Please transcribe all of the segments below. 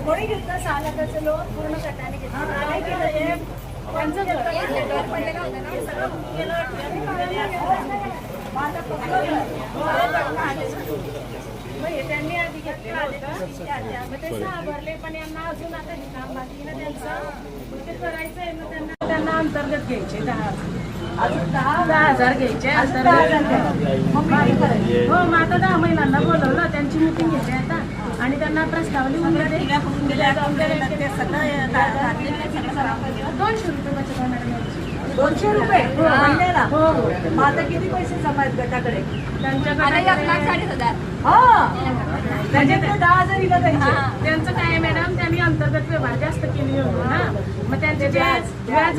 कोणी घेतलं 6 लाखाचं लोन पूर्ण गटाने घेतलं. काय केलं हे त्यांचं त्यांनी आधी घेतलेलं होतं. मग ते 6 भरले पण यांना अजून आता हे काम बाकी ना त्यांचं ते करायचं आहे. मग त्यांना अंतर्गत घ्यायचे 10,000 घ्यायचे अंतर्गत. हो मग आता 10 महिलांना बोलवलं, त्यांची मीटिंग घ्यायची आता आणि त्यांना प्रस्ताव लिहून द्या. 200 रुपये बचत होणार. 200 रुपये महिन्याला. हो हो. मग आता किती पैसे जमा आहेत गटाकडे? त्यांच्याकडे 1,40,000. त्याच्यात 10,000 दिलं त्यांचे. त्यांचं काय मॅडम, त्यांनी अंतर्गत व्यवहार जास्त केले होते ना, मग त्यांचे व्याज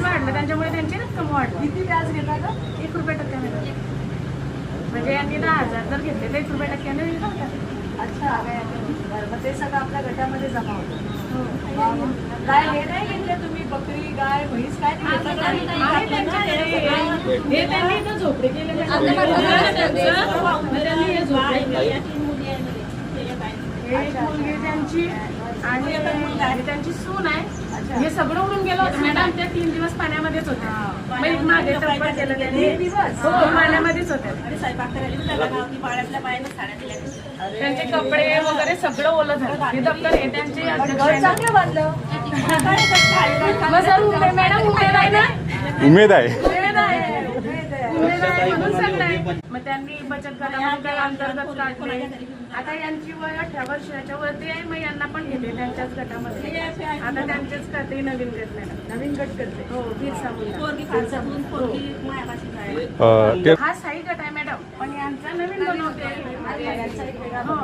वाढलं, त्याच्यामुळे त्यांची रक्कम वाढली. किती व्याज घेतात? 1 रुपये टक्क्याने. म्हणजे यांनी 10,000 जर घेतले तर 1 रुपये टक्क्याने विकतात. अच्छा, मग ते सगळं आपल्या गटामध्ये जमा होतं. काय हे नाही घेतले तुम्ही? बकरी, गाय, म्हैस काय नाही घेतलं? हे त्यांनी इथं झोपडे केले. मुलगी त्यांची आणि त्यांची सून आहे. हे सगळं उडून गेलं होतं मॅडम. त्या 3 दिवस पाण्यामध्येच होते. मागे ट्रान्सफर केलं त्यांनी. 3 दिवस हो पाण्यामध्येच होते. त्यांचे कपडे वगैरे सगळं ओलं झालं. हे दप्तर हे त्यांचे अध्यक्ष चांगलं बांधलं. मॅडम उमेद आहे ना. उमेद आहे. उमेद आहे म्हणून सांगताय. मग त्यांनी बचत गटामध्ये अंतर्गत काढले. आता यांची वय 18 वर्षाच्या वरती आहे. मग यांना पण घेते त्यांच्याच गटामध्ये. आता त्यांचेच करते नवीन गट. नवीन गट करते. हो बिरसा मुंडा. हा साई गट आहे मॅडम, पण यांचा नवीन बनवते. हो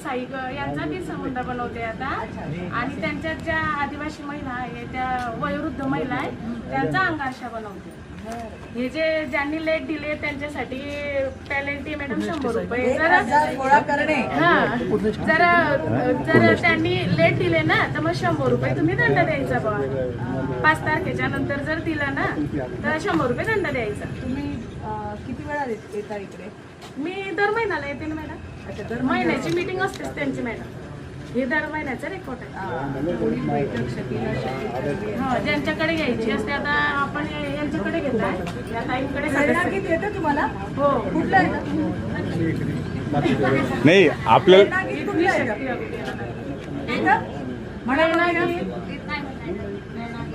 साई यांचा बिरसा मुंडा बनवते आता. आणि त्यांच्यात ज्या आदिवासी महिला आहे, त्या वयोवृद्ध महिला आहे, त्यांचा अंगारशा बनवते. हे जे ज्यांनी लेट दिले त्यांच्यासाठी पेनल्टी मॅडम 100 रुपये. गोळा करणे. हा जर त्यांनी लेट दिले ना तर मग 100 रुपये तुम्ही दंड द्यायचा. बघा 5 तारखेच्या नंतर जर दिलं ना तर 100 रुपये दंड द्यायचा. तुम्ही किती वेळा येता इकडे? मी दर महिन्याला येते ना मॅडम. अच्छा, दर महिन्याची मीटिंग असतेच त्यांची मॅडम. हे दर महिन्याचा रेकॉर्ड आहे. हो ज्यांच्याकडे घ्यायची असते. आता आपण यांच्याकडे घेतोय, या ताईंकडे प्रेरणागीत येतं तुम्हाला? हो कुठलं येतं? नाही आपल्याला प्रेरणागीत कुठलं येतं?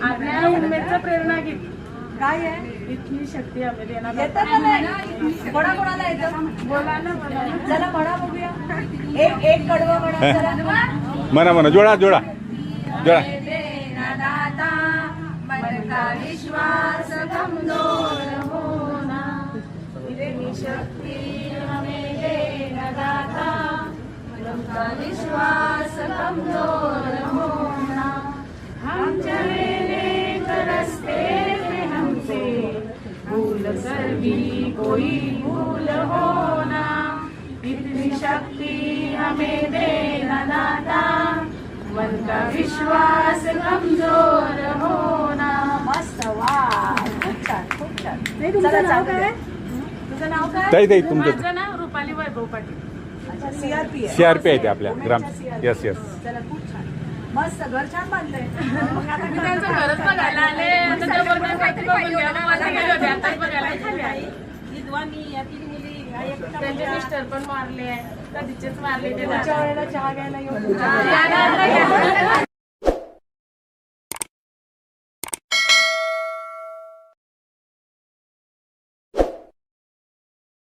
आपल्या उमेदचं प्रेरणागीत काय आहे? इथली शक्ती हमें देणार. येतं का नाही? कोणाकोणाला येतं? बोला ना बोला ना. चला म्हणा बघूया. एक कडवं म्हणा जरा. म्हणा जोडा जोडा जोडा. विश्वास कमजोर होना, इतनी शक्ति हमें देना दाता, मन का विश्वास कमजोर होना, हम चले नेक रास्ते पे हमसे भूल कर भी कोई भूल होना, इतनी शक्ति हमें देना दाता, मन का विश्वास कमजोर होना. मस्त. वा, खूप छान, खूप छान. तुझं नाव काय? तुझं नाव काय? ताई तुमचं माझं नाव रुपाली वैभव पाटील. अच्छा, CRP आहे. CRP आहे ते आपल्या ग्राम. CRP. यस. चला खूप छान. मस्त. घर छान बांधलंय. मी त्यांचं घरच बघायला आले. आता त्या वरती काहीतरी बघून घ्या. मग मला गेले होते, आताच बघायला खाली आले. त्यांचे मिस्टर पण मारले, कधीचेच मारले. ते पुढच्या वेळेला चहा घ्यायला येऊ. या ना.